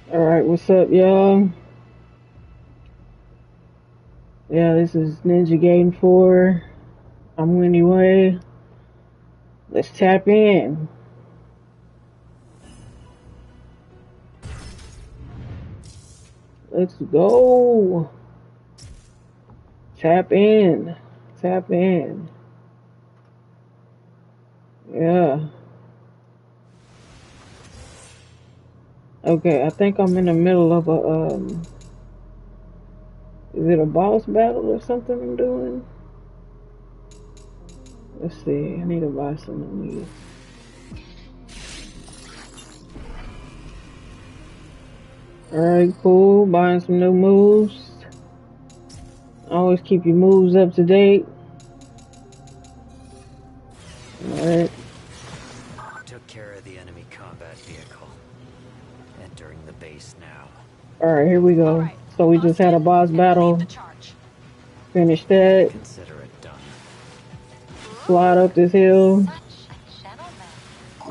Alright, what's up, y'all? Yeah, this is Ninja Gaiden 4. I'm Winnie Way. Let's tap in. Let's go. Tap in. Tap in. Yeah. Okay, I think I'm in the middle of a, is it a boss battle or something I'm doing? Let's see, I need to buy some of these. Alright, cool. Buying some new moves. Always keep your moves up to date. Alright. Took care of the enemy combat vehicle. Entering the base now. Alright, here we go. Right. So we just had a boss battle. Finish that. Consider it done. Slide up this hill.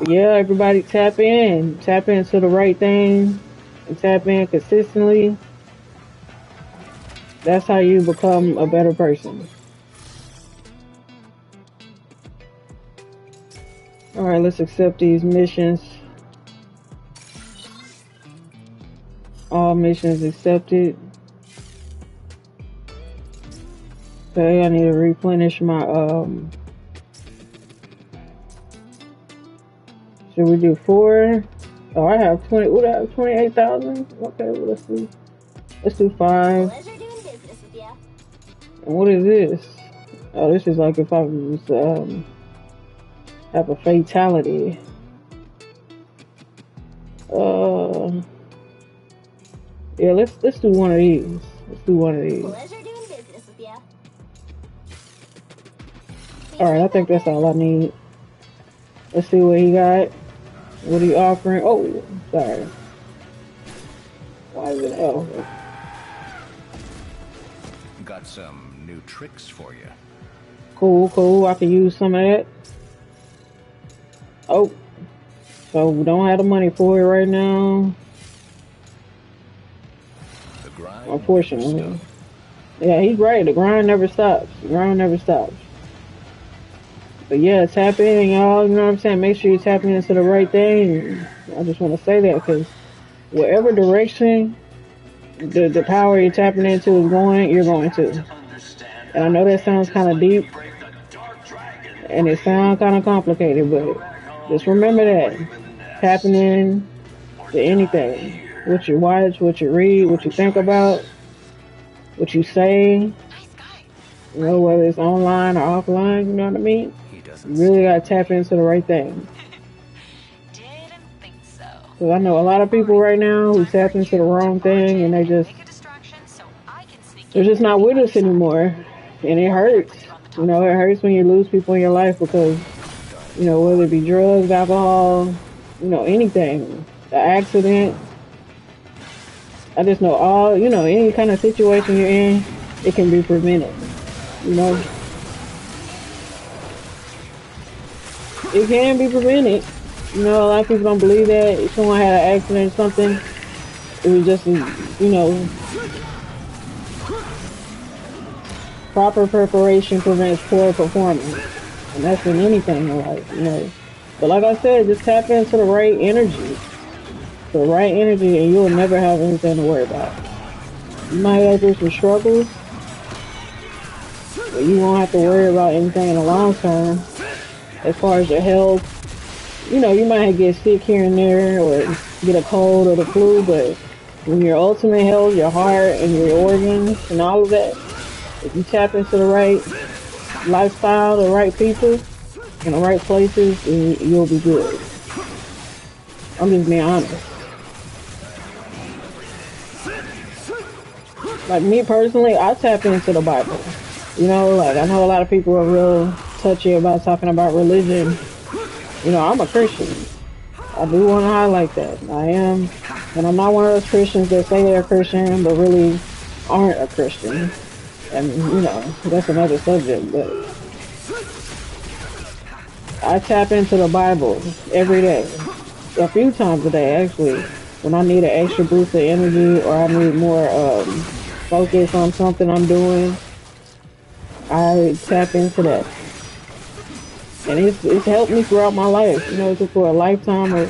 Yeah, everybody tap in. Tap into the right thing. And tap in consistently. That's how you become a better person. Alright, let's accept these missions. All missions accepted. Okay, I need to replenish my should we do 4? Oh, I have 20. Would I have 28,000? Okay, well, let's do 5. And what is this? Oh, this is like if I was have a fatality. Yeah, let's do one of these. Let's do one of these. Alright, I think that's all I need. Let's see what he got. What he offering? Oh, sorry. Why is it L? Got some new tricks for you. Cool, cool. I can use some of that. Oh. So we don't have the money for it right now. The grind unfortunately. Yeah, he's right. The grind never stops. The grind never stops. But yeah, tap in, y'all. You know what I'm saying? Make sure you're tapping into the right thing. I just want to say that because whatever direction the power you're tapping into is going, you're going to. And I know that sounds kind of deep and it sounds kind of complicated, but just remember that. Tapping in to anything. What you watch, what you read, what you think about, what you say. You know, whether it's online or offline, you know what I mean? You really gotta tap into the right thing. Didn't think so. Cause I know a lot of people right now who tap into the wrong thing and they're just not with us anymore. And it hurts. You know, it hurts when you lose people in your life because, you know, whether it be drugs, alcohol, you know, anything, an accident. I just know all, you know, any kind of situation you're in, it can be prevented. You know, it can be prevented. You know, a lot of people don't believe that. If someone had an accident or something, it was just, you know, proper preparation prevents poor performance. And that's in anything in life, you know. But like I said, just tap into the right energy. The right energy and you'll never have anything to worry about. You might go through some struggles, but you won't have to worry about anything in the long term. As far as your health, you know, you might get sick here and there or get a cold or the flu, but when your ultimate health, your heart and your organs and all of that, if you tap into the right lifestyle, the right people, in the right places, you'll be good. I'm just being honest. Like me personally, I tap into the Bible. You know, like I know a lot of people are real touchy about talking about religion. You know, I'm a Christian. I do want to highlight that. I am. And I'm not one of those Christians that say they're Christian but really aren't a Christian. And, you know, that's another subject, but I tap into the Bible every day. A few times a day, actually. when I need an extra boost of energy or I need more focus on something I'm doing, I tap into that. And it's helped me throughout my life, you know, just for a lifetime of,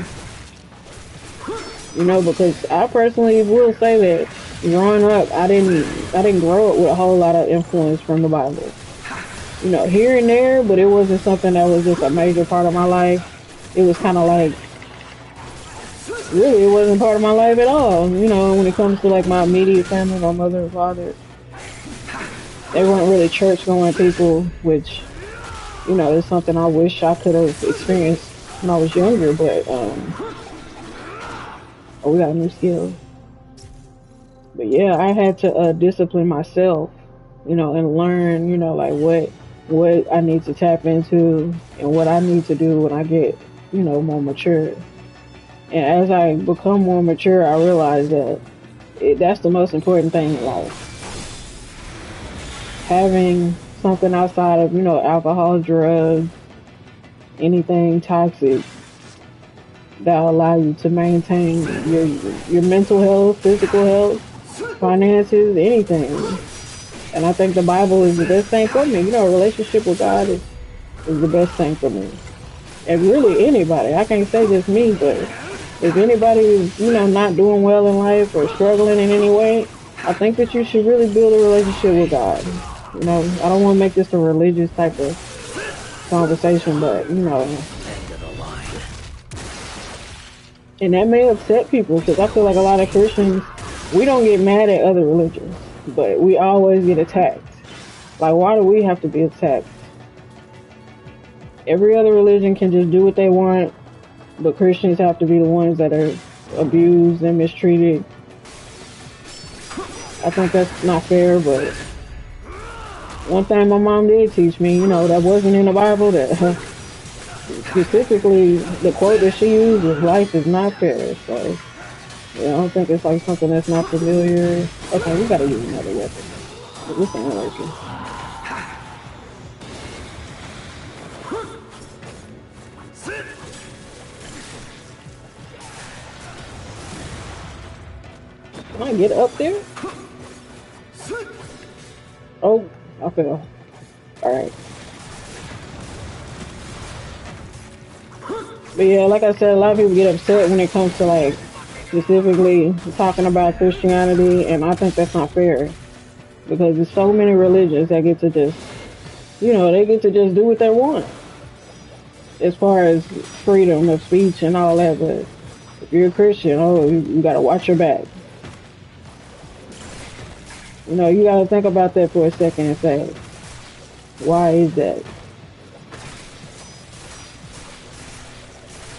you know, because I personally will say that growing up, I didn't grow up with a whole lot of influence from the Bible. You know, here and there, but it wasn't something that was just a major part of my life. It was kind of like, really, it wasn't part of my life at all. You know, when it comes to like my immediate family, my mother and father, they weren't really church going people, which, you know, is something I wish I could have experienced when I was younger, but, oh, we got a new skill. But yeah, I had to discipline myself, you know, and learn, you know, like what I need to tap into and what I need to do when I get, you know, more mature. And as I become more mature, I realize that that's the most important thing in life. Having something outside of, you know, alcohol, drugs, anything toxic that allow you to maintain your mental health, physical health, finances, anything. And I think the Bible is the best thing for me. You know, a relationship with God is the best thing for me. And really anybody. I can't say just me, but if anybody is, you know, not doing well in life or struggling in any way, I think that you should really build a relationship with God. You know, I don't want to make this a religious type of conversation, but, you know, End of the line. and that may upset people because I feel like a lot of Christians, we don't get mad at other religions, but we always get attacked. Like, why do we have to be attacked? Every other religion can just do what they want, but Christians have to be the ones that are abused and mistreated. I think that's not fair, but one thing my mom did teach me, you know, that wasn't in the Bible, that specifically the quote that she used was life is not fair. So, yeah, I don't think it's like something that's not familiar. Okay, we gotta use another weapon. This ain't working. Can I get up there? Oh, I fell. Alright. But yeah, like I said, a lot of people get upset when it comes to like specifically talking about Christianity, and I think that's not fair because there's so many religions that get to just, you know, they get to just do what they want as far as freedom of speech and all that. But if you're a Christian, oh, you gotta watch your back. You know, you gotta think about that for a second and say, why is that?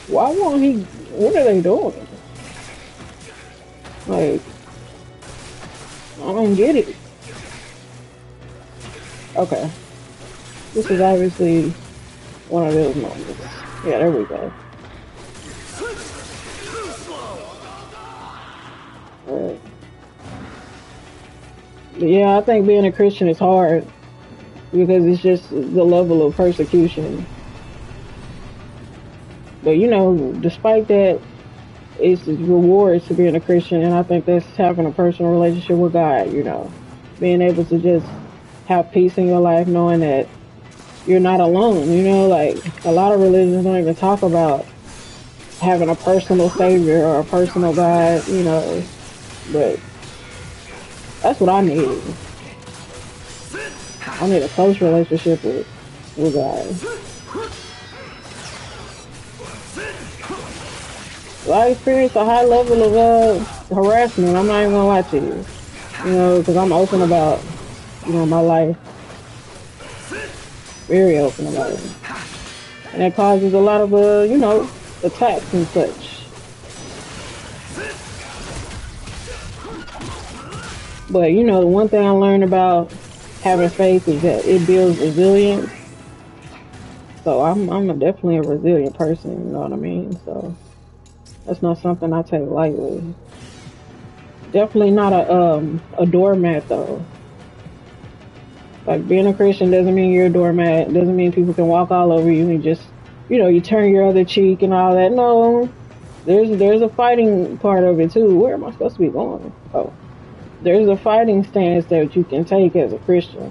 Why won't he? What are they doing? Like, I don't get it. Okay. This is obviously one of those moments. Yeah, there we go. Alright. But yeah, I think being a Christian is hard because it's just the level of persecution. But you know, despite that, it's rewards to being a Christian, and I think that's having a personal relationship with God. You know, being able to just have peace in your life, knowing that you're not alone. You know, like a lot of religions don't even talk about having a personal savior or a personal God. You know, but that's what I need. I need a close relationship with God. Well, I experienced a high level of harassment. I'm not even gonna lie to you. You know, because I'm open about, you know, my life. Very open about it. And that causes a lot of, you know, attacks and such. But, you know, the one thing I learned about having faith is that it builds resilience. So I'm definitely a resilient person, you know what I mean? So that's not something I take lightly. Definitely not a doormat though. Like being a Christian doesn't mean you're a doormat. Doesn't mean people can walk all over you and just, you know, you turn your other cheek and all that. No, There's a fighting part of it too. Where am I supposed to be going? Oh, there's a fighting stance that you can take as a Christian.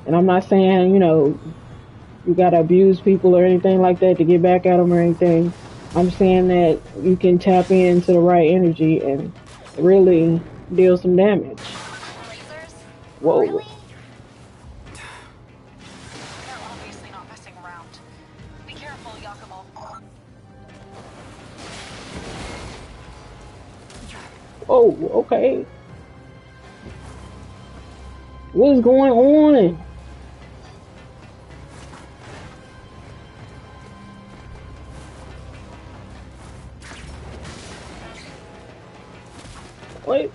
And I'm not saying, you gotta abuse people or anything like that to get back at them or anything. I'm saying that you can tap into the right energy and really deal some damage. Lasers? Whoa. Really? They're obviously not messing around. Be careful, Yakumo. Oh, okay. What is going on? What?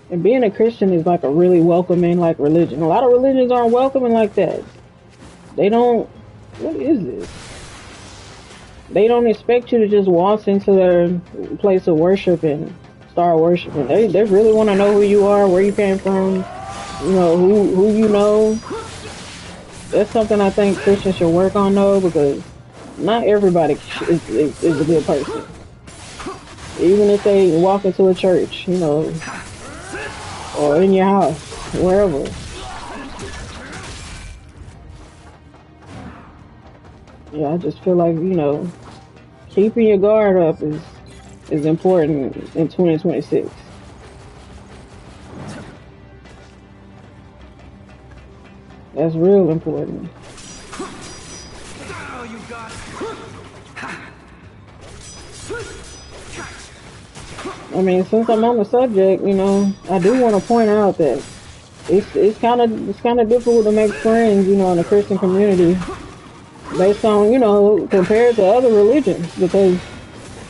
And being a Christian is like a really welcoming like religion. A lot of religions aren't welcoming like that. They don't. What is this? They don't expect you to just waltz into their place of worship and start worshiping. They really want to know who you are, where you came from, who you know. That's something I think Christians should work on though, because not everybody is a good person. Even if they walk into a church, or in your house, wherever. Yeah, I just feel like, keeping your guard up is important in 2026. That's real important. I mean, since I'm on the subject, I do want to point out that it's kind of difficult to make friends, in the Christian community based on, compared to other religions, because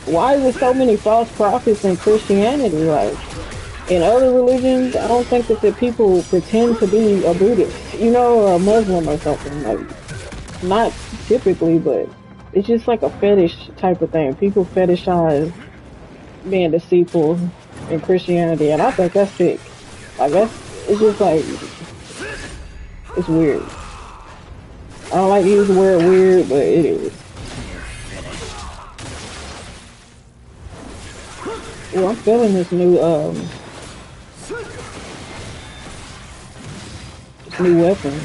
why is there so many false prophets in Christianity? Like, in other religions, I don't think that the people pretend to be a Buddhist, or a Muslim or something. Like, not typically, but it's just like a fetish type of thing. People fetishize being deceitful in Christianity, and I think that's sick. Like, it's just like, it's weird. I don't like to use the word weird, but it is. Well, I'm feeling this new weapon.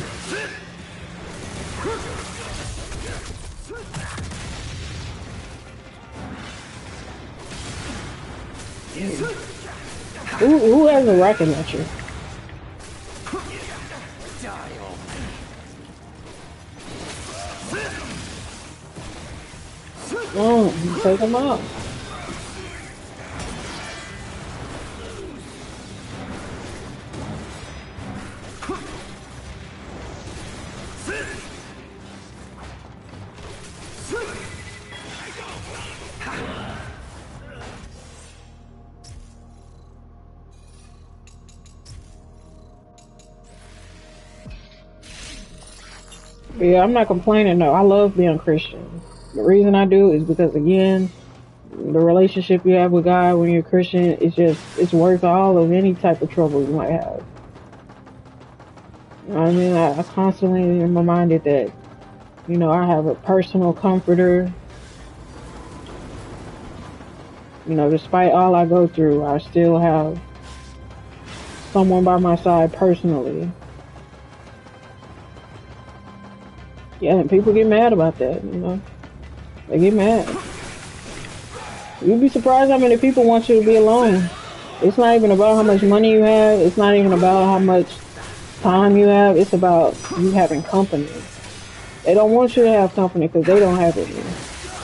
Who has a rocket launcher? Oh, take them out. Yeah, I'm not complaining though. I love being Christian. The reason I do is because, again, the relationship you have with God when you're Christian is it's worth all of any type of trouble you might have. You know what I mean? I constantly am reminded that, I have a personal comforter. Despite all I go through, I still have someone by my side personally. Yeah, and people get mad about that, They get mad. You'd be surprised how many people want you to be alone. It's not even about how much money you have. It's not even about how much time you have. It's about you having company. They don't want you to have company because they don't have it.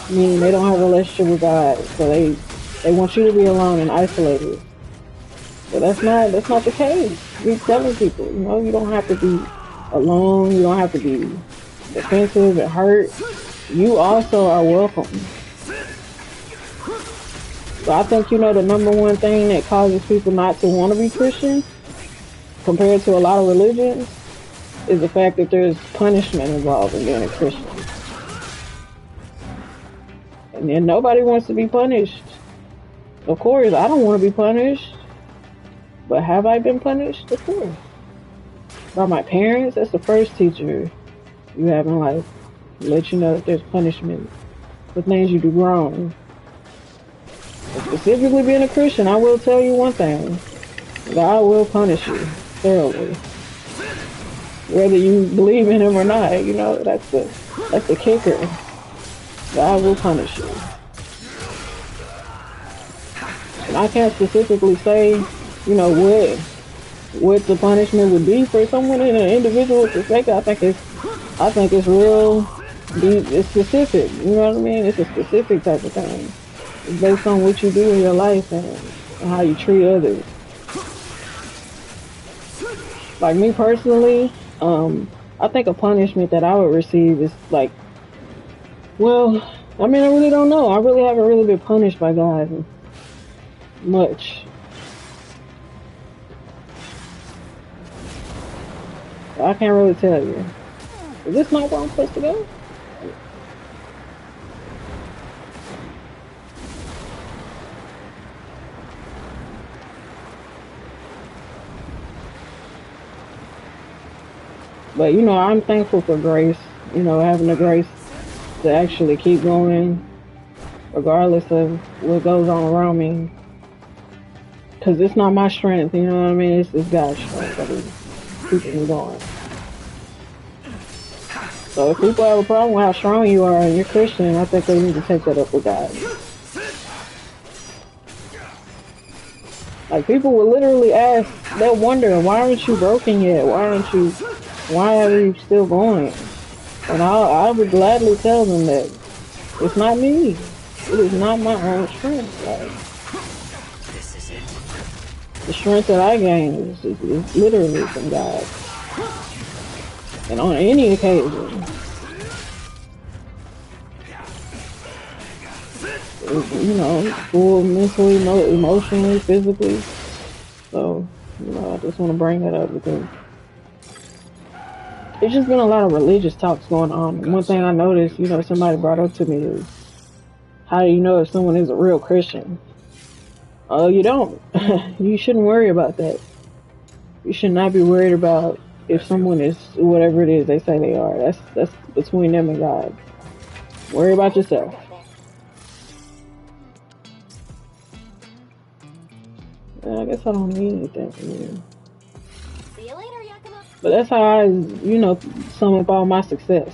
Meaning they don't have a relationship with God. So they want you to be alone and isolated. But that's not the case. We're telling people, you don't have to be alone. You don't have to be defensive and hurt. You also are welcome. So I think, the number one thing that causes people not to want to be Christian compared to a lot of religions is the fact that there's punishment involved in being a Christian. And then nobody wants to be punished. Of course, I don't want to be punished. But have I been punished? Of course. By my parents. That's the first teacher you have in life. Let you know that there's punishment for things you do wrong. Specifically being a Christian, I will tell you one thing. God will punish you thoroughly. Whether you believe in him or not, you know, that's the kicker. God will punish you. And I can't specifically say, you know, what the punishment would be for someone in an individual perspective. I think it's real deep, it's specific, you know what I mean? It's a specific type of thing. It's based on what you do in your life and how you treat others. Like me personally, I think a punishment that I would receive is like, well, I mean, I really don't know. I really haven't really been punished by God much. I can't really tell you. Is this not where I'm supposed to go? But, you know, I'm thankful for grace, you know, having the grace to actually keep going regardless of what goes on around me. Because it's not my strength, you know what I mean? It's God's strength that is keeping me going. So if people have a problem with how strong you are and you're Christian, I think they need to take that up with God. Like, people will literally ask, they'll wonder, why aren't you broken yet? Why are you still going? And I would gladly tell them that it's not me. It is not my own strength. Like, This is it. the strength that I gain is literally from God. And on any occasion, you know, full mentally, emotionally, physically. So, you know, I just want to bring that up because there's just been a lot of religious talks going on. And one thing I noticed, you know, somebody brought up to me is, how do you know if someone is a real Christian? Oh, you don't. You shouldn't worry about that. You should not be worried about if someone is whatever it is they say they are. That's between them and God. Worry about yourself. And I guess I don't need anything from you. See you later, Yakima. But that's how I, you know, sum up all my success.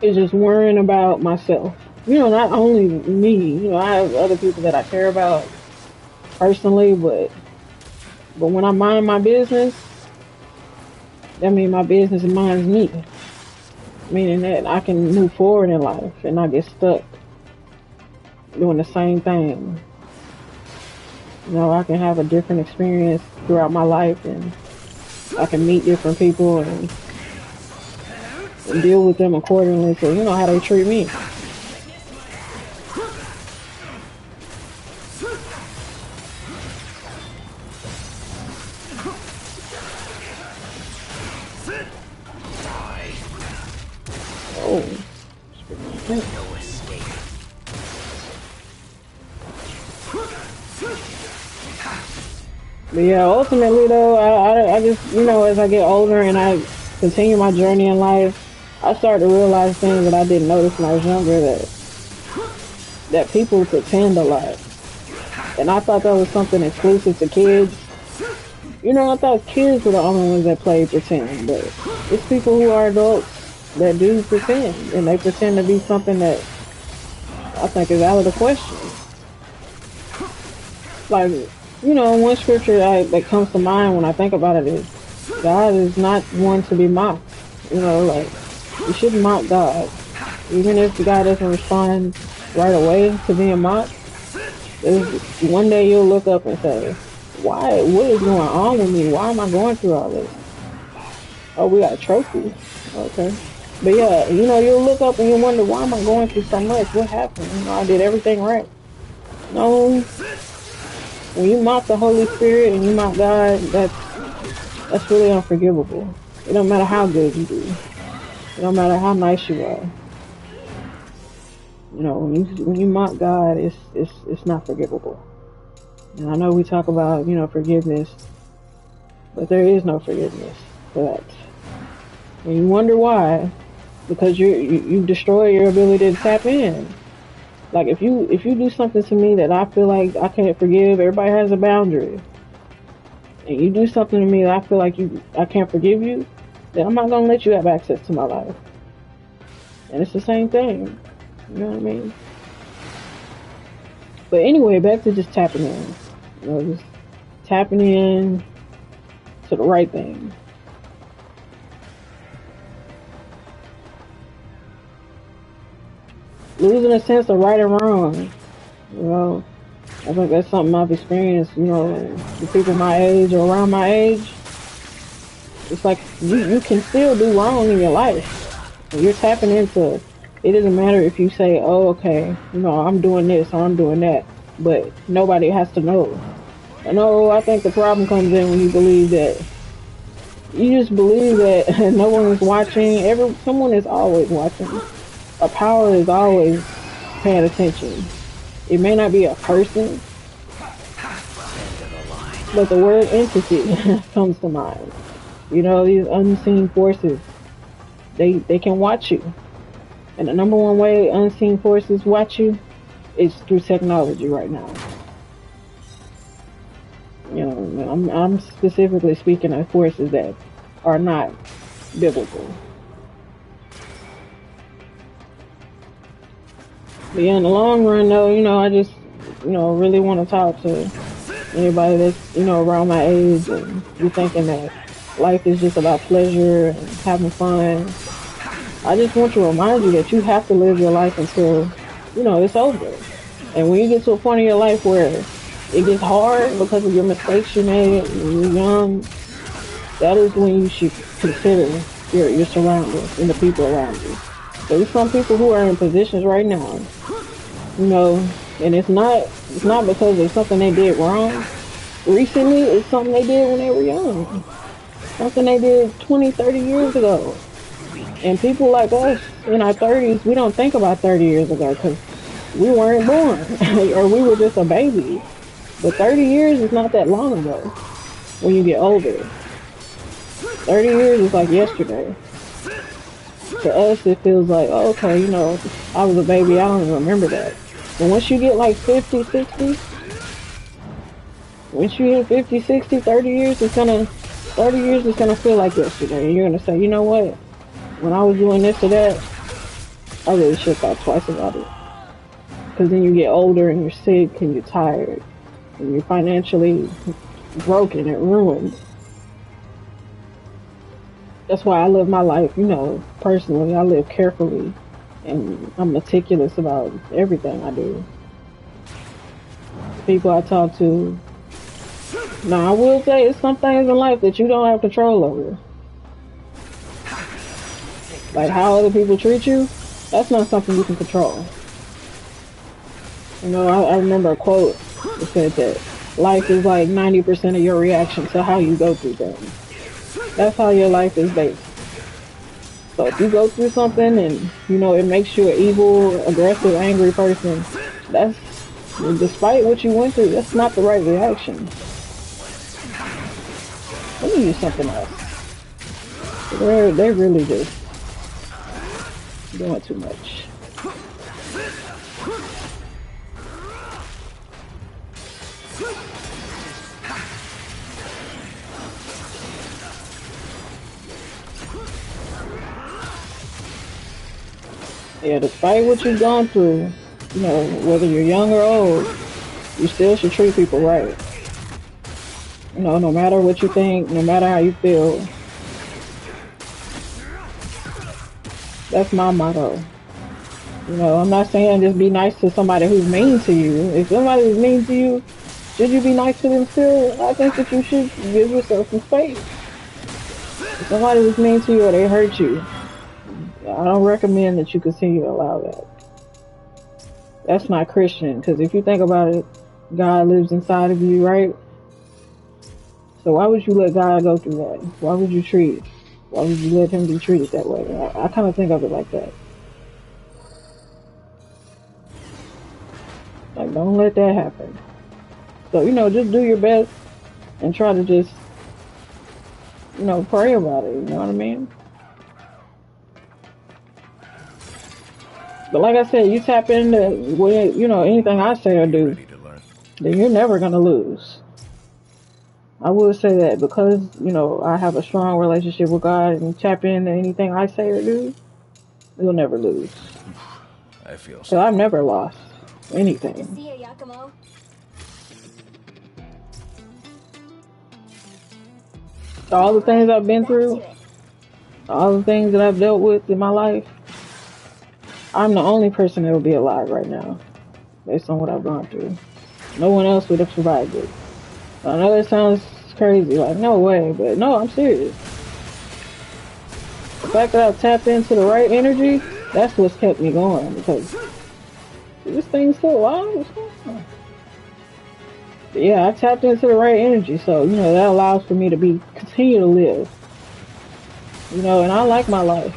It's just worrying about myself. You know, not only me. You know, I have other people that I care about personally, but when I mind my business, that means my business minds me. Meaning that I can move forward in life and not get stuck doing the same thing. You know, I can have a different experience throughout my life and I can meet different people and deal with them accordingly so you know how they treat me. Oh. No escape. But yeah, ultimately though, I just, you know, as I get older and I continue my journey in life, I start to realize things that I didn't notice when I was younger, that people pretend a lot. And I thought that was something exclusive to kids. You know, I thought kids were the only ones that play pretend, but it's people who are adults that do pretend, and they pretend to be something that I think is out of the question. Like, you know, one scripture that comes to mind when I think about it is, God is not one to be mocked. You know, like, you shouldn't mock God. Even if God doesn't respond right away to being mocked, one day you'll look up and say, why? What is going on with me? Why am I going through all this? Oh, we got a trophy. Okay. But yeah, you know, you'll look up and you wonder, why am I going through so much? What happened? You know, I did everything right. No. When you mock the Holy Spirit and you mock God, that's really unforgivable. It don't matter how good you do. It don't matter how nice you are. You know, when you mock God, it's not forgivable. And I know we talk about, you know, forgiveness, but there is no forgiveness for that. And you wonder why, because you destroy your ability to tap in. Like if you do something to me that I feel like I can't forgive, everybody has a boundary. And you do something to me that I feel like I can't forgive you, then I'm not gonna let you have access to my life. And it's the same thing. You know what I mean? But anyway, back to just tapping in. You know, just tapping in to the right thing. Losing a sense of right and wrong. You know, I think that's something I've experienced, you know, with people my age or around my age. It's like you can still do wrong in your life. And you're tapping into it doesn't matter if you say, oh, okay, you know, I'm doing this or I'm doing that, but nobody has to know. No, I think the problem comes in when you believe that you just believe that no one is watching. Someone is always watching. A power is always paying attention. It may not be a person, but the word entity comes to mind. You know, these unseen forces, they can watch you. And the number one way unseen forces watch you is through technology right now. You know, I'm specifically speaking of forces that are not biblical. But yeah, in the long run, though, you know, I just, you know, really want to talk to anybody that's, you know, around my age and you thinking that life is just about pleasure and having fun. I just want to remind you that you have to live your life until, you know, it's over. And when you get to a point in your life where it gets hard because of your mistakes you made when you're young, that is when you should consider your surroundings and the people around you. There's some people who are in positions right now, you know, and it's not because of something they did wrong. Recently, it's something they did when they were young. Something they did 20, 30 years ago. And people like us in our 30s, we don't think about 30 years ago because we weren't born or we were just a baby. But 30 years is not that long ago when you get older. 30 years is like yesterday. To us, it feels like, oh, okay, you know, I was a baby, I don't even remember that. But once you get like 50, 60, once you hit 50, 60, 30 years, 30 years is gonna feel like yesterday. And you're gonna say, you know what? When I was doing this or that, I really should have thought twice about it. Because then you get older and you're sick and you're tired and you're financially broken and ruined. That's why I live my life, you know, personally. I live carefully and I'm meticulous about everything I do. People I talk to. Now, I will say it's some things in life that you don't have control over. Like how other people treat you, that's not something you can control. You know, I remember a quote that said that life is like 90% of your reaction to how you go through things. That's how your life is based. So if you go through something and, you know, it makes you an evil, aggressive, angry person, that's, despite what you went through, that's not the right reaction. Let me use something else. They're really just doing too much. Yeah, despite what you've gone through, you know, whether you're young or old, you still should treat people right. You know, no matter what you think, no matter how you feel. That's my motto. You know, I'm not saying just be nice to somebody who's mean to you. If somebody is mean to you, should you be nice to them still? I think that you should give yourself some space. If somebody was mean to you or they hurt you, I don't recommend that you continue to allow that. That's not Christian, because if you think about it, God lives inside of you, right? So why would you let God go through that? Why would you let him be treated that way? I kind of think of it like that. Like, don't let that happen. So, you know, just do your best and try to just, you know, pray about it. You know what I mean? But like I said, you tap into what, you know, anything I say or do, Ready to learn. then you're never gonna lose. I will say that because, you know, I have a strong relationship with God and tap into anything I say or do, you'll never lose. I feel So so. I've never lost anything. See ya, Yakumo. All the things I've been Back to through, it. all the things that I've dealt with in my life, I'm the only person that will be alive right now, based on what I've gone through. No one else would have survived it. I know that sounds crazy, like no way, but no, I'm serious. The fact that I've tapped into the right energy, that's what's kept me going, because this thing's still alive. What's going on? But yeah, I tapped into the right energy, so you know that allows for me to continue to live. You know, and I like my life.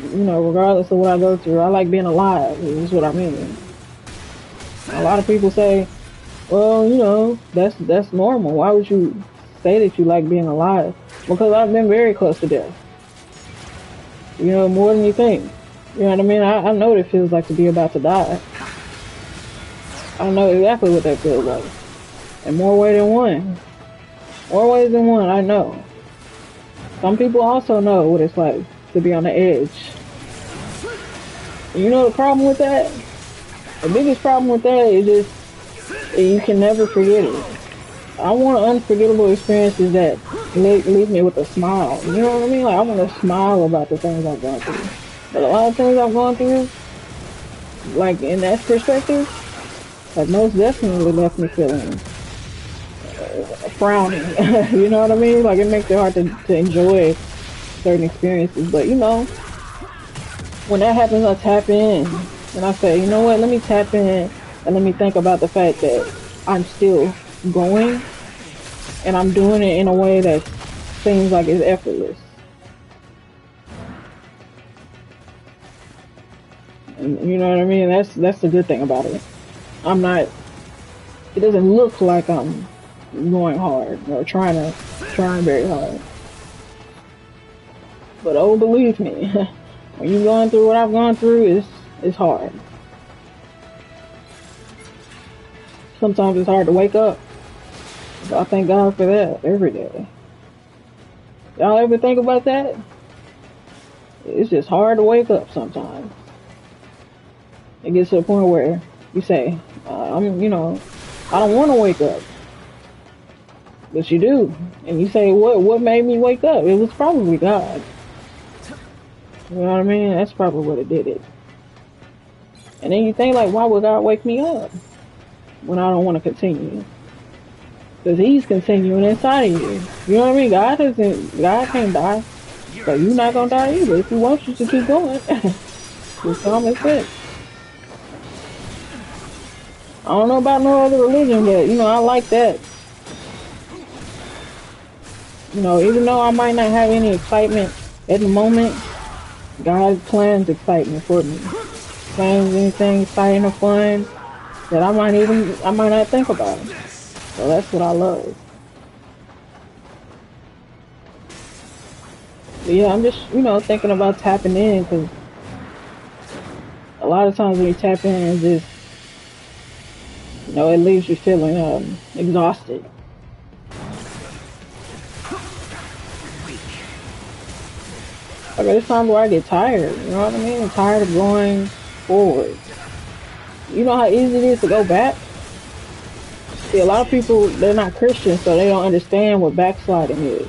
You know, regardless of what I go through, I like being alive. Is what I mean. A lot of people say, "Well, you know, that's normal. Why would you say that you like being alive?" Because I've been very close to death. You know, more than you think. You know what I mean? I know what it feels like to be about to die. I know exactly what that feels like. In more ways than one. More ways than one, I know. Some people also know what it's like to be on the edge. And you know the problem with that? The biggest problem with that is just you can never forget it. I want unforgettable experiences that leave me with a smile. You know what I mean? Like I want to smile about the things I've gone through. But a lot of things I've gone through, like in that perspective, like most definitely left me feeling frowning. You know what I mean? Like it makes it hard to enjoy certain experiences. But you know, when that happens, I tap in and I say, you know what? Let me tap in and let me think about the fact that I'm still going and I'm doing it in a way that seems like it's effortless. And you know what I mean? That's the good thing about it. I'm not. It doesn't look like I'm going hard or trying very hard. But oh, believe me, when you're going through what I've gone through, it's hard. Sometimes it's hard to wake up. So I thank God for that every day. Y'all ever think about that? It's just hard to wake up sometimes. It gets to a point where you say, you know, I don't want to wake up. But you do. And you say, what made me wake up? It was probably God. You know what I mean? That's probably what it did it. And then you think like, why would God wake me up when I don't want to continue? Because he's continuing inside of you. You know what I mean? God can't die. So you're not going to die either if he wants you to keep going. It's common sense. I don't know about no other religion, but you know, I like that. You know, even though I might not have any excitement at the moment, God plans excitement for me. Plans anything exciting or fun that I might not think about. So that's what I love. But yeah, I'm just, you know, thinking about tapping in because a lot of times when you tap in, it's just, you know, it leaves you feeling exhausted. Like there's times where I get tired, you know what I mean? I'm tired of going forward. You know how easy it is to go back? See, a lot of people, they're not Christians, so they don't understand what backsliding is.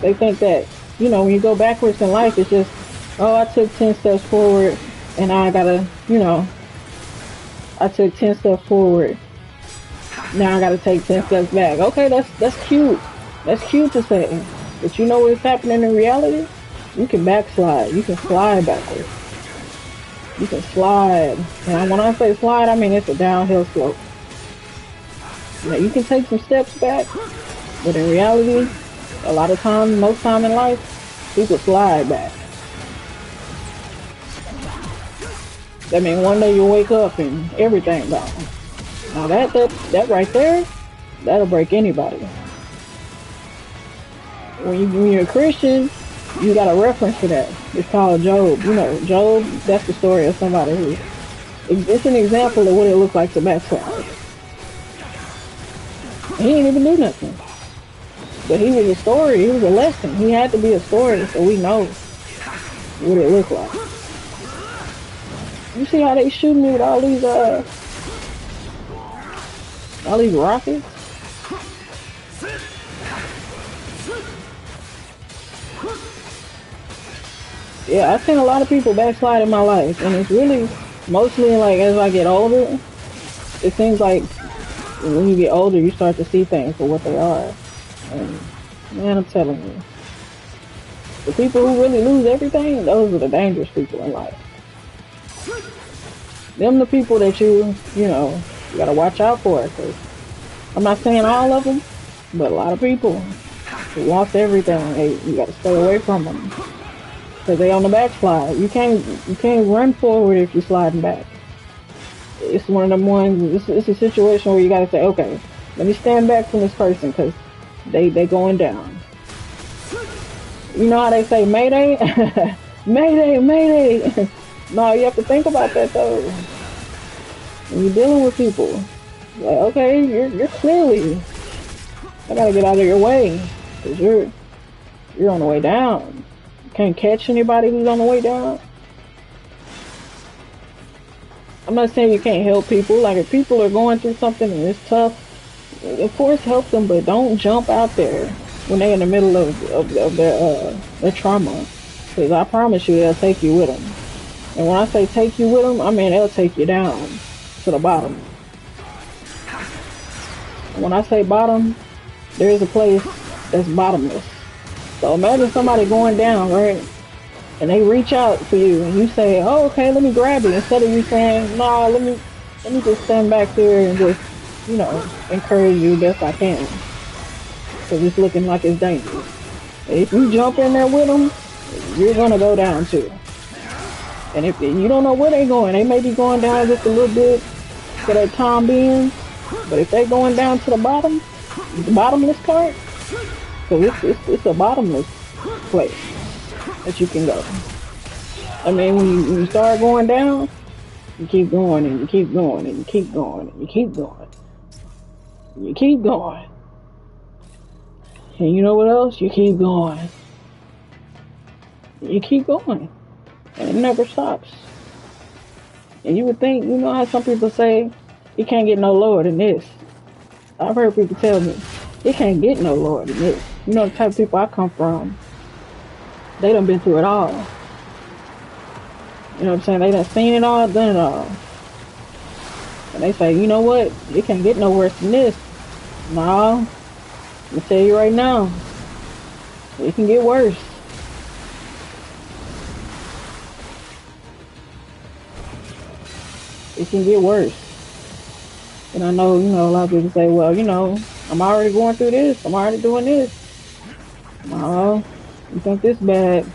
They think that, you know, when you go backwards in life, it's just, oh, I took 10 steps forward, and now I gotta, you know, I took 10 steps forward, now I gotta take 10 steps back. Okay, that's cute. That's cute to say. But you know what's happening in reality? You can backslide. You can slide backwards. You can slide. And when I say slide, I mean it's a downhill slope. You know, you can take some steps back, but in reality, a lot of time, most time in life, people slide back. That means one day you'll wake up and everything gone. Now that right there, that'll break anybody. When you're a Christian, You got a reference to that. It's called Job. You know, Job, that's the story of somebody who, it's an example of what it looked like to backslide. He didn't even do nothing. But he was a story, he was a lesson. He had to be a story so we know what it looked like. You see how they shooting me with all these rockets? Yeah, I've seen a lot of people backslide in my life, and it's really mostly like as I get older, it seems like when you get older, you start to see things for what they are. And man, I'm telling you, the people who really lose everything, those are the dangerous people in life. Them the people that you know, you gotta watch out for. Cause I'm not saying all of them, but a lot of people who lost everything, you gotta stay away from them. Cause they on the backslide. You can't run forward if you're sliding back. It's one of them ones. It's a situation where you gotta say, okay, let me stand back from this person, cause they going down. You know how they say Mayday, Mayday, Mayday. No, you have to think about that though. When you're dealing with people, like, okay, you're clearly, I gotta get out of your way, cause you're on the way down. You can't catch anybody who's on the way down. I'm not saying you can't help people. Like, if people are going through something and it's tough, of course help them, but don't jump out there when they're in the middle of their trauma. Because I promise you, they'll take you with them. And when I say take you with them, I mean they'll take you down to the bottom. And when I say bottom, there is a place that's bottomless. So imagine somebody going down, right? And they reach out for you, and you say, "Oh, okay, let me grab it." Instead of you saying, "No, let me just stand back here and just, you know, encourage you best I can," because it's looking like it's dangerous. If you jump in there with them, you're gonna go down too. And if you don't know where they're going, they may be going down just a little bit for that time being. But if they're going down to the bottom, the bottomless part, so it's a bottomless place that you can go. I mean, when you start going down, you keep going and you keep going and you keep going and you keep going. You keep going. And you know what else? You keep going. You keep going. And it never stops. And you would think, you know how some people say, you can't get no lower than this. I've heard people tell me, it can't get no lower than this. You know the type of people I come from, they done been through it all. You know what I'm saying? They done seen it all, done it all. And they say, you know what? It can't get no worse than this. No. I'm gonna tell you right now, it can get worse. It can get worse. And I know, you know, a lot of people say, well, you know, I'm already going through this. I'm already doing this. No, you think this bad?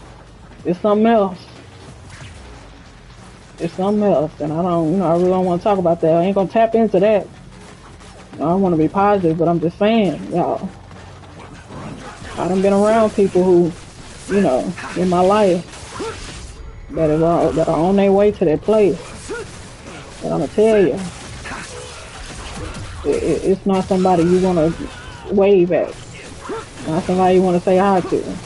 It's something else. It's something else. And I don't, you know, I really don't want to talk about that. I ain't gonna tap into that. You know, I want to be positive, but I'm just saying, y'all, I done been around people who, you know, in my life that are on their way to that place. And I'm gonna tell you, it's not somebody you want to wave at. Not somebody you want to say hi to.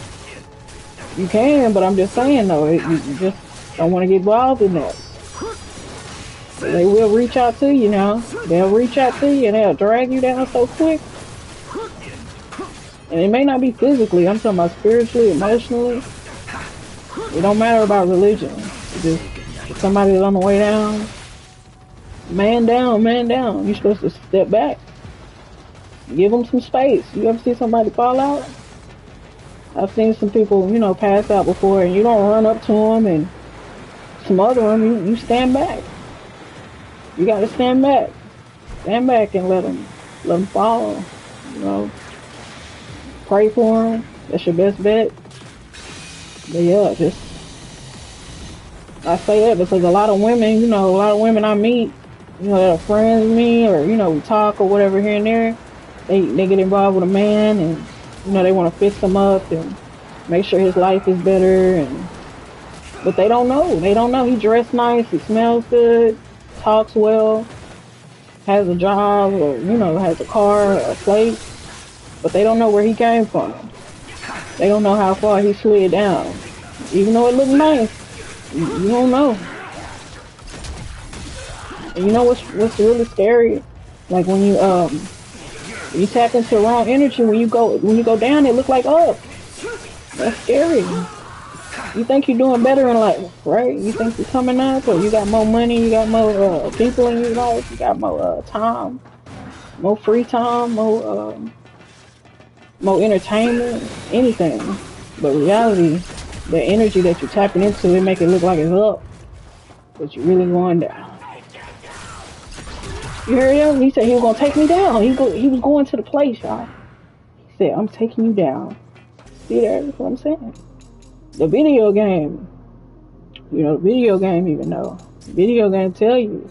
You can, but I'm just saying though, you just don't want to get involved in that. They will reach out to you now. They'll reach out to you and they'll drag you down so quick. And it may not be physically, I'm talking about spiritually, emotionally. It don't matter about religion. It's just, if somebody's on the way down, man down, man down. You're supposed to step back. Give them some space. You ever see somebody fall out? I've seen some people, you know, pass out before, and you don't run up to them and smother them. You stand back. You got to stand back. Stand back and let them fall. You know, pray for them. That's your best bet. But yeah, just I say that because a lot of women, you know, a lot of women I meet, you know, that are friends with me, or you know, we talk or whatever here and there. They get involved with a man, and you know, they want to fix them up, and make sure his life is better, and but they don't know. They don't know. He dressed nice, he smells good, talks well, has a job, or has a car, or a place, but they don't know where he came from. They don't know how far he slid down. Even though it looked nice, you don't know. And you know what's really scary? Like when you tap into the wrong energy, when you go down, it look like up. That's scary. You think you're doing better in life, right? You think you're coming up, or you got more money, you got more people in your life, you got more time, more free time, more entertainment, anything. But reality, the energy that you're tapping into, it make it look like it's up, but you're really going down. You heard him? He said he was gonna take me down. He was going to the place, y'all. He said, "I'm taking you down." See there? That's what I'm saying. The video game, the video game even though. The video game tell you.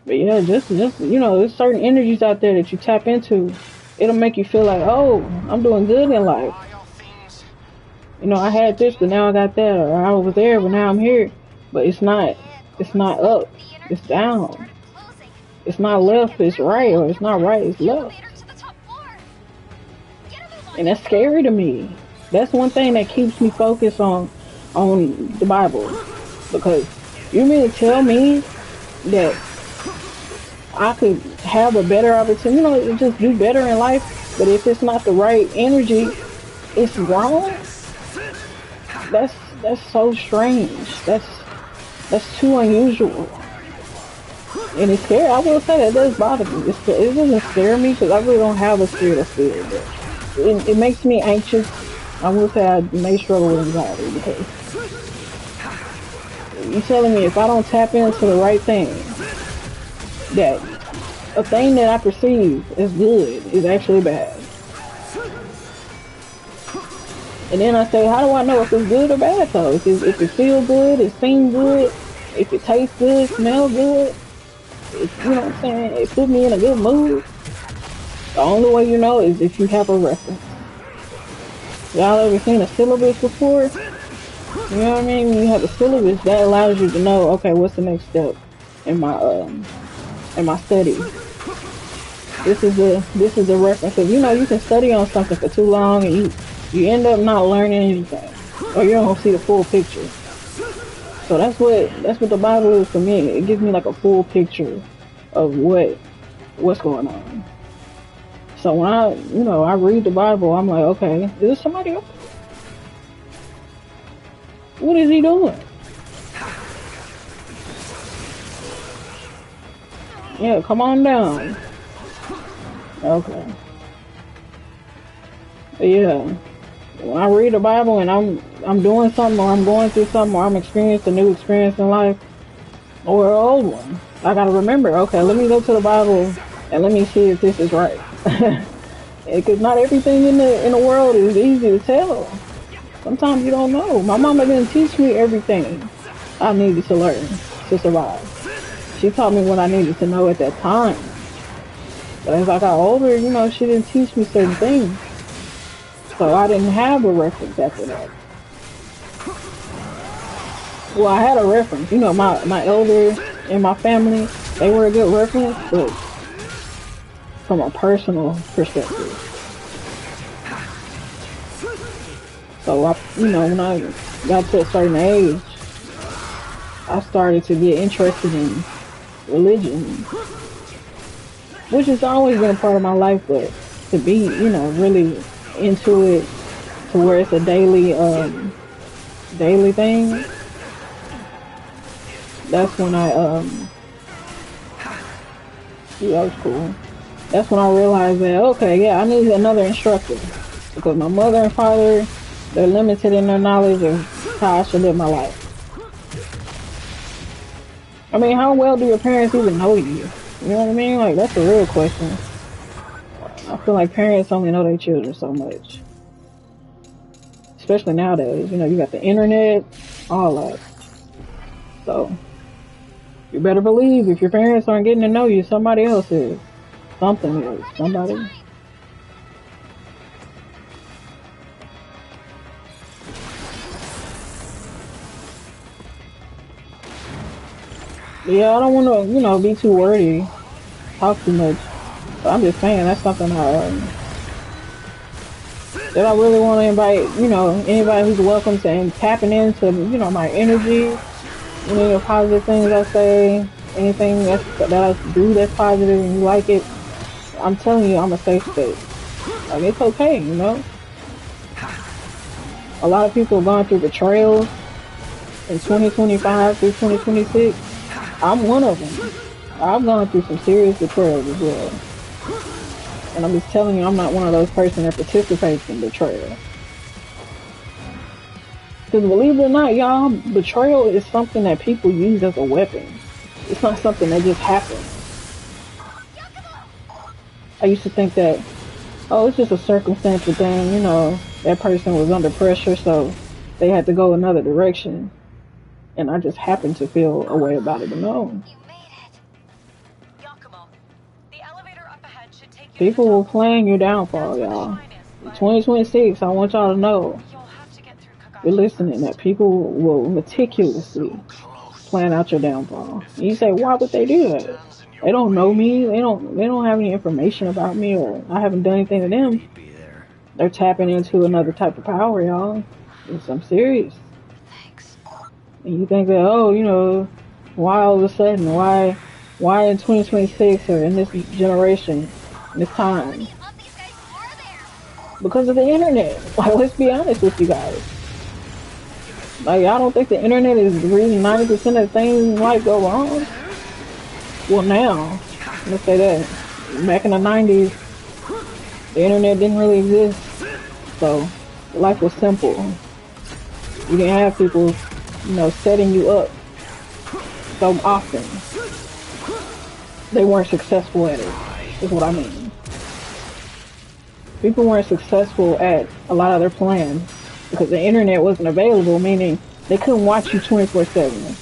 But yeah, just there's certain energies out there that you tap into. It'll make you feel like, oh, I'm doing good in life. I had this, but now I got that, or I was there, but now I'm here. But it's not up, it's down. It's not left, it's right, or it's not right, it's left. And that's scary to me. That's one thing that keeps me focused on the Bible. Because you mean to tell me that I could have a better opportunity, just do better in life, but if it's not the right energy, it's wrong? That's so strange. That's too unusual. And it's scary. I will say that does bother me. It doesn't scare me because I really don't have a spirit of fear. But it makes me anxious. I will say I may struggle with anxiety because you're telling me if I don't tap into the right thing, that a thing that I perceive as good is actually bad. And then I say, how do I know if it's good or bad though? If it feels good, it seems good, if it tastes good, smell good, you know what I'm saying, it put me in a good mood. The only way you know is if you have a reference. Y'all ever seen a syllabus before? You know what I mean? When you have a syllabus, that allows you to know, okay, what's the next step in my study. This is the reference. If you can study on something for too long and you end up not learning anything, or you don't see the full picture. So that's what the Bible is for me. It gives me like a full picture of what's going on. So when I read the Bible, I'm like, okay, is this somebody else? What is he doing? Yeah, come on down. Okay. But yeah, when I read the Bible and I'm doing something, or I'm going through something, or I'm experiencing a new experience in life, or an old one, I gotta remember, okay, let me go to the Bible and let me see if this is right. Because not everything in the world is easy to tell. Sometimes you don't know. My mama didn't teach me everything I needed to learn to survive. She taught me what I needed to know at that time. But as I got older, she didn't teach me certain things. So I didn't have a reference after that. Well, I had a reference. My elders in my family, they were a good reference, but from a personal perspective. So when I got to a certain age, I started to get interested in religion, which has always been a part of my life, but to be, really into it to where it's a daily thing, that's when that was cool. That's when I realized that, okay, yeah, I need another instructor, because my mother and father, they're limited in their knowledge of how I should live my life. I mean, how well do your parents even know you? You know what I mean? Like, that's a real question. I feel like parents only know their children so much. Especially nowadays. You got the internet, all that. So, you better believe if your parents aren't getting to know you, somebody else is. Something is. Somebody. Yeah, I don't want to, be too wordy, talk too much. But I'm just saying that's something that I really want to invite, anybody who's welcome to and tapping into, my energy, any of the positive things I say, anything that I do that's positive and you like it. I'm telling you, I'm a safe space. Like, it's okay, A lot of people have gone through betrayals in 2025 through 2026. I'm one of them. I've gone through some serious betrayals as well. And I'm just telling you, I'm not one of those persons that participates in betrayal. Because believe it or not, y'all, betrayal is something that people use as a weapon. It's not something that just happens. I used to think that, oh, it's just a circumstantial thing, that person was under pressure, so they had to go another direction. And I just happened to feel a way about it, but no. You made it. Yakumo, the elevator up ahead should take you People to the will top plan your floor. downfall, That's where the y'all. shrine is, but 2026, I want y'all to know, you'll have to get through you're Kagashi listening, first. that people will meticulously plan out your downfall. And you say, why would they do that? They don't know me. They don't have any information about me, or I haven't done anything to them. He'd be there. They're tapping into another type of power, y'all. I'm serious. Thanks. And you think that, oh, why all of a sudden, why in 2026 or in this generation, in this time? Because of the internet. Like, let's be honest with you guys. Like, I don't think the internet is the reason 90% of things might go wrong. Well, now, let's say that. Back in the 90s, the internet didn't really exist. So, life was simple. You didn't have people, setting you up so often. They weren't successful at it, is what I mean. People weren't successful at a lot of their plans because the internet wasn't available, meaning they couldn't watch you 24/7.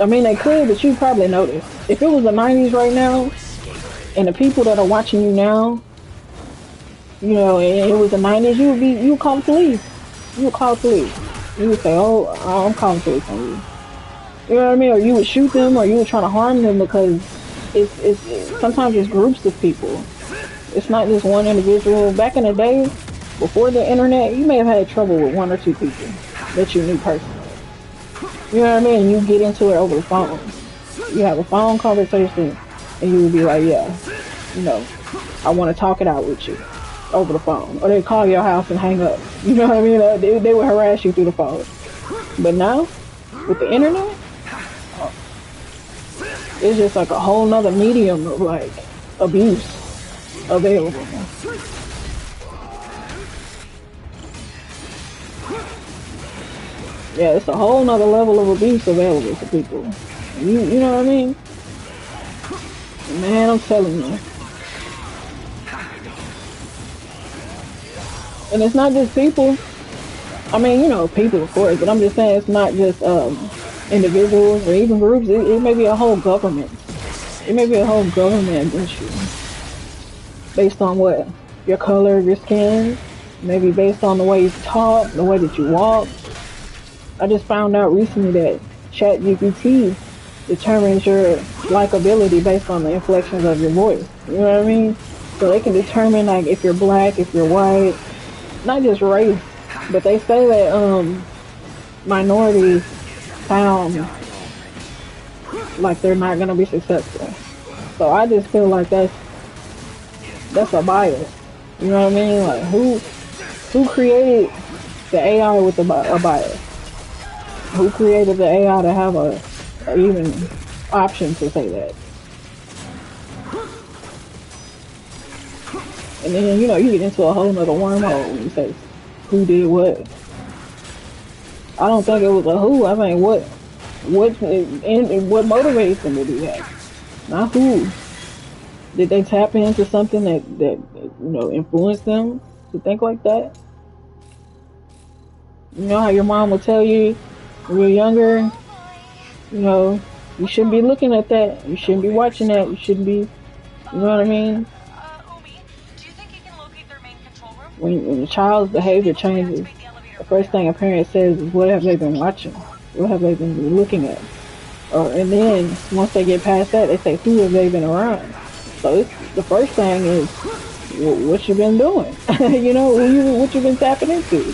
I mean, they could, but you probably noticed. If it was the 90s right now, and the people that are watching you now, and it was the 90s, you would call the police. You would call police. You would say, oh, I'm calling police on you. You know what I mean? Or you would shoot them, or you would try to harm them because it's sometimes it's groups of people. It's not just one individual. Back in the day, before the internet, you may have had trouble with one or two people that you knew personally. You know what I mean? You get into it over the phone. You have a phone conversation, and you would be like, yeah, I want to talk it out with you over the phone. Or they call your house and hang up. You know what I mean? They would harass you through the phone. But now, with the internet, it's just like a whole nother medium of like abuse available. Yeah, it's a whole nother level of abuse available for people. You know what I mean? Man, I'm telling you. And it's not just people. I mean, people, of course, but I'm just saying it's not just individuals or even groups. It may be a whole government. It may be a whole government issue based on what? Your color of your skin, maybe based on the way you talk, the way that you walk. I just found out recently that ChatGPT determines your likability based on the inflections of your voice. You know what I mean? So they can determine like if you're black, if you're white, not just race, but they say that minorities sound like they're not gonna be successful. So I just feel like that's a bias. You know what I mean? Like who created the AI with a bias? Who created the AI to have a even option to say that? And then you get into a whole nother wormhole when you say who did what. I don't think it was a who. I think what motivates them to do that. Not who. Did they tap into something that influenced them to think like that? You know how your mom will tell you when you're younger, you You shouldn't be looking at that. You shouldn't be watching that. You shouldn't be, you know what I mean? Umi, do you think you can locate their main control room? When the child's behavior changes, the first thing a parent says is, what have they been watching? What have they been looking at? And then once they get past that, they say, who have they been around? So the first thing is, what you been doing? You know, what you been tapping into?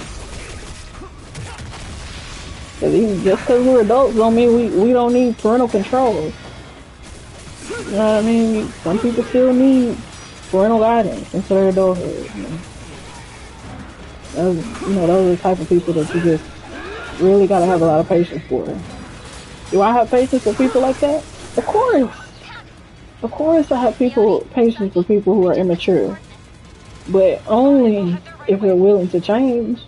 Just because we're adults don't mean we don't need parental control. You know what I mean? Some people still need parental guidance into their adulthood. Those are the type of people that you just really gotta have a lot of patience for. Do I have patience for people like that? Of course. Of course I have patience for people who are immature. But only if they're willing to change.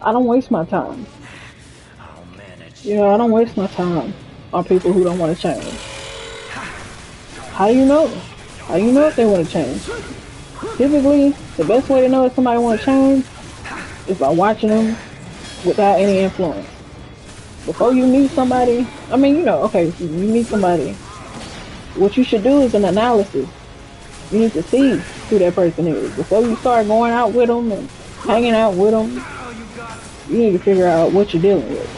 I don't waste my time. You know, I don't waste my time on people who don't want to change. How do you know? How do you know if they want to change? Typically, the best way to know if somebody want to change is by watching them without any influence. Before you meet somebody, I mean, you know, okay, if you meet somebody, what you should do is an analysis. You need to see who that person is. Before you start going out with them and hanging out with them, you need to figure out what you're dealing with.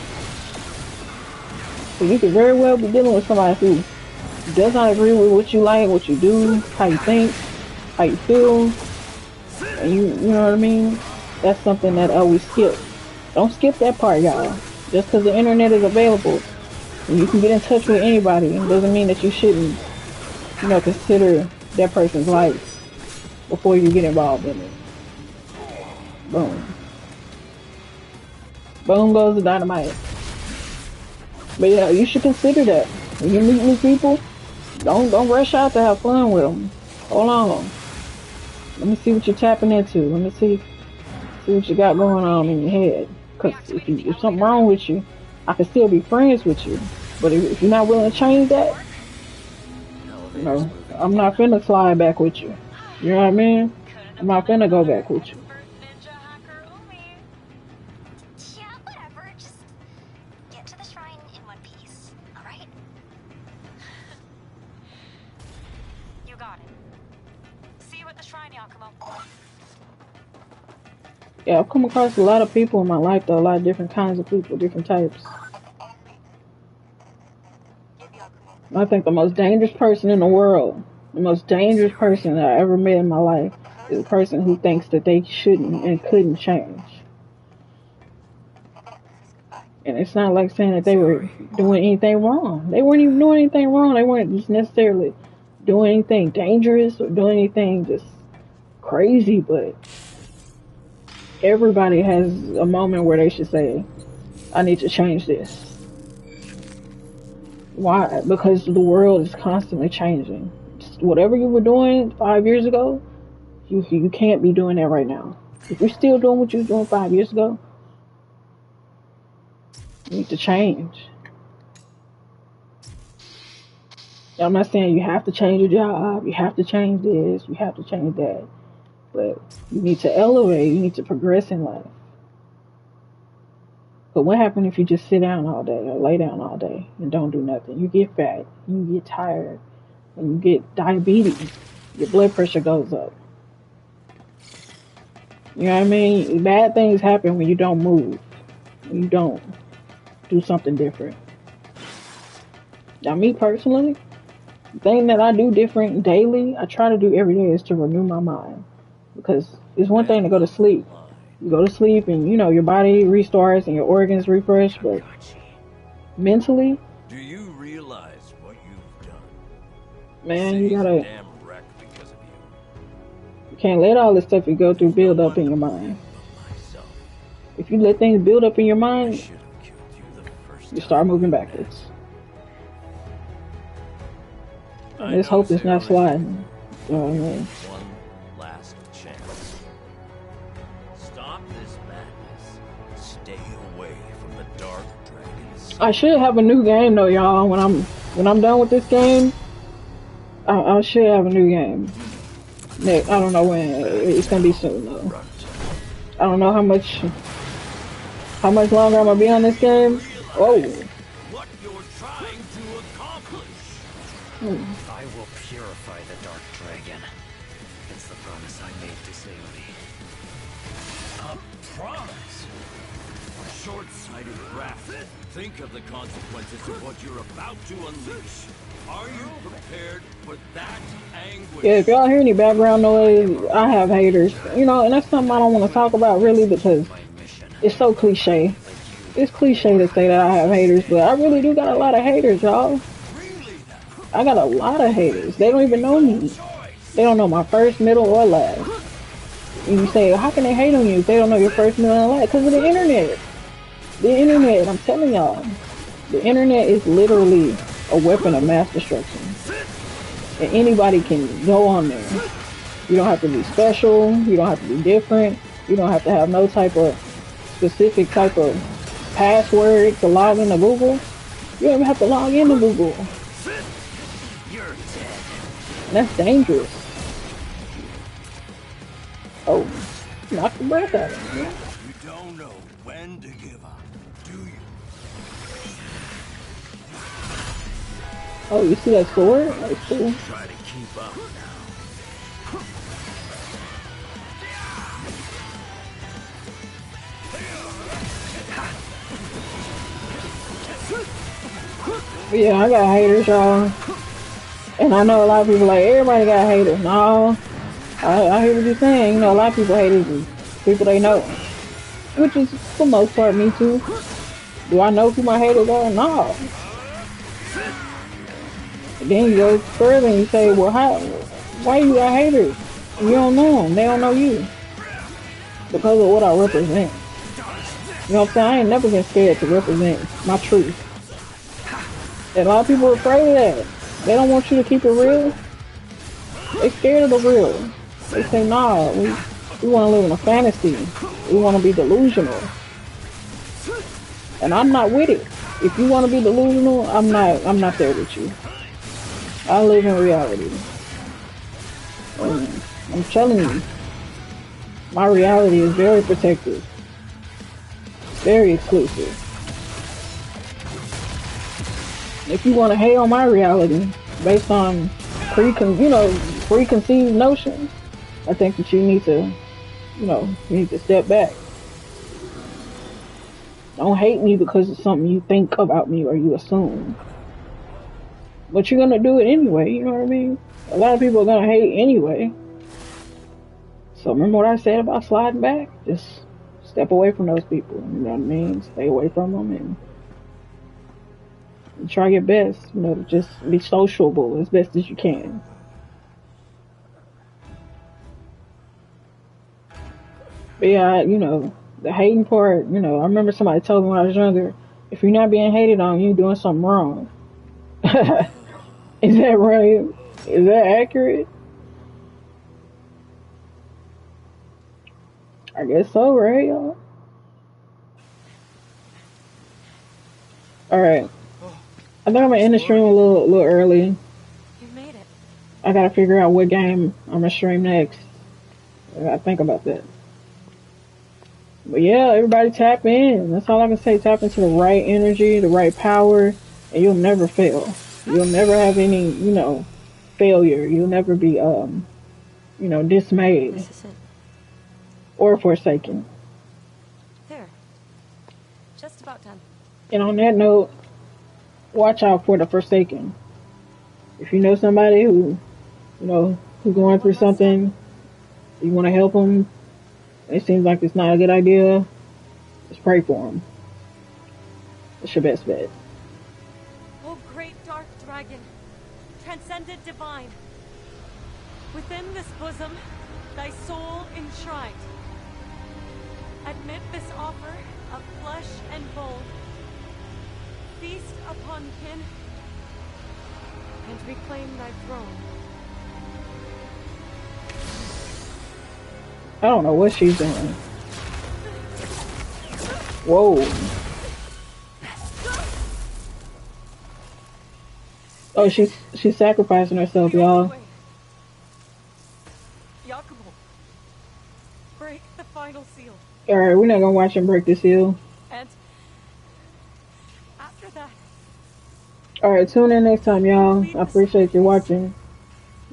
So you could very well be dealing with somebody who does not agree with what you like, what you do, how you think, how you feel, and you know what I mean? That's something that I always skip. Don't skip that part, y'all. Just because the internet is available and you can get in touch with anybody, it doesn't mean that you shouldn't, you know, consider that person's life before you get involved in it. Boom. Boom goes the dynamite. But yeah, you should consider that. When you meet new people, don't rush out to have fun with them. Hold on. Let me see what you're tapping into. Let me see what you got going on in your head. Because if something wrong with you, I can still be friends with you. But if you're not willing to change that, you know, I'm not finna slide back with you. You know what I mean? I'm not finna go back with you. Yeah, whatever. Just get to the shrine in one piece, alright? You got it. See you at the shrine, Yakumo. Yeah, I've come across a lot of people in my life, though. A lot of different kinds of people, different types. I think the most dangerous person in the world, the most dangerous person that I ever met in my life, is a person who thinks that they shouldn't and couldn't change. And it's not like saying that they were doing anything wrong. They weren't even doing anything wrong. They weren't just necessarily doing anything dangerous or doing anything just crazy, but everybody has a moment where they should say, I need to change this. Why? Because the world is constantly changing. Whatever you were doing 5 years ago, you can't be doing that right now. If you're still doing what you were doing 5 years ago, you need to change. I'm not saying you have to change your job, you have to change this, you have to change that. But you need to elevate, you need to progress in life. But what happens if you just sit down all day or lay down all day and don't do nothing? You get fat, you get tired, and you get diabetes. Your blood pressure goes up. You know what I mean? Bad things happen when you don't move, when you don't do something different. Now, me personally, the thing that I do different daily, I try to do every day, is to renew my mind. Because it's one thing to go to sleep. You go to sleep and, you know, your body restarts and your organs refresh, but mentally, Do you realize what you've done? man, you City's gotta, damn wreck because of you. you can't let all this stuff you go through build up in your mind. If you let things build up in your I mind, should have killed you the first you time start we moving met. backwards. I And this know hope is not Zero is sliding. You know what I mean? one last chance. Stop this madness. Stay away from the dark dragons. I should have a new game though, y'all. When I'm done with this game, I should have a new game. I don't know when. It's gonna be soon though. I don't know how much longer I'm gonna be on this game. Oh, What you're trying to accomplish. I will purify the Dark Dragon. It's the promise I made to Seori. A promise? Short-sighted brat. Think of the consequences of what you're about to unleash. Are you prepared for that anguish? Yeah, if y'all hear any background noise, I have haters. You know, and that's something I don't want to talk about really because My mission. it's so cliche. It's cliche to say that I have haters, but I really do got a lot of haters, y'all. Really now? I got a lot of haters. They don't even know me. They don't know my first, middle, or last. And you say, how can they hate on you if they don't know your first, middle, and last? Because of the internet. The internet, I'm telling y'all. The internet is literally a weapon of mass destruction. And anybody can go on there. You don't have to be special. You don't have to be different. You don't have to have no type of specific type of password to log into Google. You don't even have to log into Google. You're dead. And that's dangerous. Oh, knock the breath out of me. You don't know when to give up, do you? Oh, you see that sword? That's cool. Try to keep up now. But yeah, I got haters, y'all. And I know a lot of people like, everybody got haters. No, I hear what you're saying. You know, a lot of people haters is people they know. Which is, for the most part, me too. Do I know who my haters are? No. And then you go further and you say, well, why you got haters? You don't know them. They don't know you. Because of what I represent. You know what I'm saying? I ain't never been scared to represent my truth. And a lot of people are afraid of that. They don't want you to keep it real. They scared of the real. They say, nah, we want to live in a fantasy. We want to be delusional. And I'm not with it. If you want to be delusional, I'm not there with you. I live in reality. And I'm telling you, my reality is very protective. Very exclusive. If you want to hate on my reality based on preconceived notions, I think that you need to, you need to step back. Don't hate me because it's something you think about me or you assume. But you're gonna do it anyway, you know what I mean? A lot of people are gonna hate anyway. So remember what I said about sliding back? Just step away from those people, you know what I mean? Stay away from them and try your best, to just be sociable as best as you can. But yeah, the hating part, I remember somebody told me when I was younger, if you're not being hated on, you're doing something wrong. Is that right? Is that accurate? I guess so, right, y'all? Alright. I think I'm gonna end the stream a little early. You made it. I gotta figure out what game I'm gonna stream next. I gotta think about that. But yeah, everybody tap in. That's all I can say. Tap into the right energy, the right power, and you'll never fail. You'll never have any, failure. You'll never be, dismayed. This is it. Or forsaken. There. Just about done. And on that note, watch out for the forsaken. If you know somebody who's going through something, you want to help them, it seems like it's not a good idea, just pray for them. It's your best bet. O great dark dragon, transcendent divine, within this bosom, thy soul enshrined. Admit this offer of flesh and bone. Feast upon kin, and reclaim thy throne. I don't know what she's doing. Whoa. Oh, she's sacrificing herself, y'all. Yakumo, break the final seal. Alright, we're not gonna watch him break the seal. And after that, All right, tune in next time, y'all. Lead I us to appreciate you peace. watching.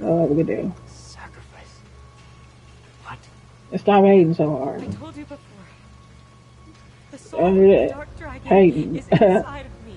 Have a good day. Sacrifice. What? And stop hating so I hard. told you before. The soul of the dark dragon Hating. is inside of